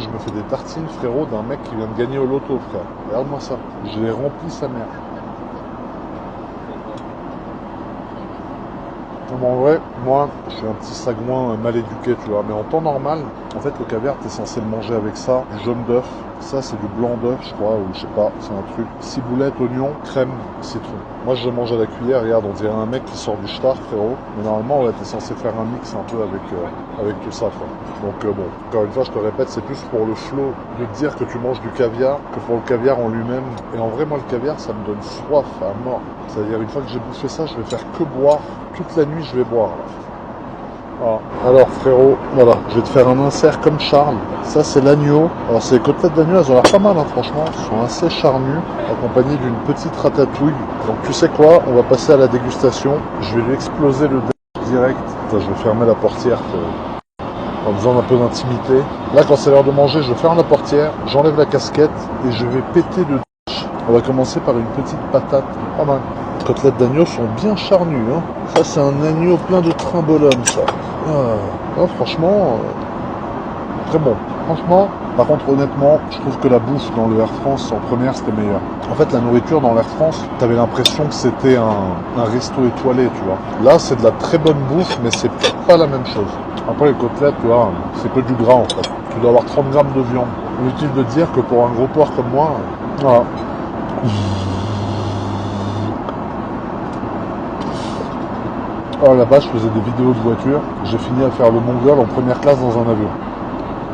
je me fais des tartines, frérot, d'un mec qui vient de gagner au loto, frère. Regarde-moi ça. Je l'ai rempli sa mère. Bon, en vrai, moi, je suis un petit sagouin mal éduqué, tu vois. Mais en temps normal, en fait, le caviar, t'es censé le manger avec ça, du jaune d'œuf. Ça, c'est du blanc d'œuf, je crois, ou je sais pas, c'est un truc. Ciboulette, oignon, crème, citron. Moi, je le mange à la cuillère. Regarde, on dirait un mec qui sort du shtar, frérot. Mais normalement, ouais, t'es censé faire un mix un peu avec tout ça, quoi. Donc, bon, encore une fois, je te répète, c'est plus pour le flow de te dire que tu manges du caviar que pour le caviar en lui-même. Et en vrai, moi, le caviar, ça me donne soif à mort. C'est-à-dire, une fois que j'ai bouffé ça, je vais faire que boire. Toute la nuit, je vais boire, là. Voilà. Alors frérot, voilà, je vais te faire un insert comme Charles. Ça c'est l'agneau. Alors ces côtelettes d'agneau, elles ont l'air pas mal, hein, franchement. Elles sont assez charnues, accompagnées d'une petite ratatouille. Donc tu sais quoi, on va passer à la dégustation. Je vais lui exploser le direct. Attends, je vais fermer la portière. En besoin d'un peu d'intimité. Là, quand c'est l'heure de manger, je ferme la portière, j'enlève la casquette et je vais péter de. On va commencer par une petite patate. Pas mal. Les côtelettes d'agneau sont bien charnues, hein. Ça, c'est un agneau plein de trimbolone, ça. Franchement, très bon. Franchement, par contre, honnêtement, je trouve que la bouffe dans le Air France en première, c'était meilleur. En fait, la nourriture dans l'Air France, t'avais l'impression que c'était un resto étoilé, tu vois. Là, c'est de la très bonne bouffe, mais c'est pas la même chose. Après, les côtelettes, tu vois, c'est que du gras, en fait. Tu dois avoir 30 grammes de viande. Inutile de dire que pour un gros porc comme moi, voilà. Oh là-bas, je faisais des vidéos de voiture. J'ai fini à faire le mongol en première classe dans un avion.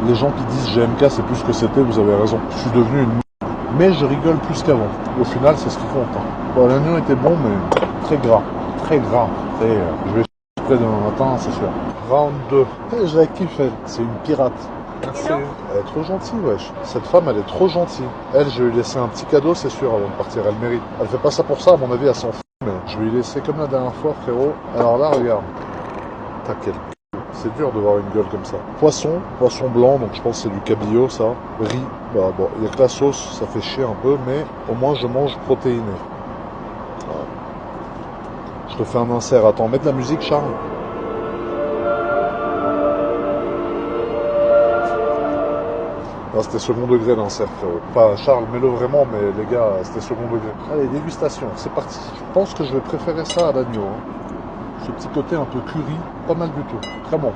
Les gens qui disent GMK, c'est plus ce que c'était, vous avez raison. Je suis devenu une... Mais je rigole plus qu'avant. Au final, c'est ce qui compte. Hein. Bon, l'oignon était bon, mais très gras. Très gras. Je vais près demain matin, c'est sûr. Round 2. Je la kiffe, elle. C'est une pirate. Merci. Elle est trop gentille, wesh. Cette femme, elle est trop gentille. Elle, je vais lui laisser un petit cadeau, c'est sûr, avant de partir. Elle mérite. Elle fait pas ça pour ça, à mon avis, elle s'en fout. Mais je vais lui laisser comme la dernière fois, frérot. Alors là, regarde. T'as quel... C'est dur de voir une gueule comme ça. Poisson blanc, donc je pense que c'est du cabillaud, ça. Riz, bah bon, il y a que la sauce, ça fait chier un peu, mais au moins je mange protéiné. Voilà. Je te fais un insert. Attends, mets de la musique, Charles. Ah, c'était second degré l'insert, frérot. Pas Charles, mets-le vraiment, mais les gars, c'était second degré. Allez, dégustation, c'est parti. Je pense que je vais préférer ça à l'agneau. Hein. Ce petit côté un peu curry, pas mal du tout. Très bon.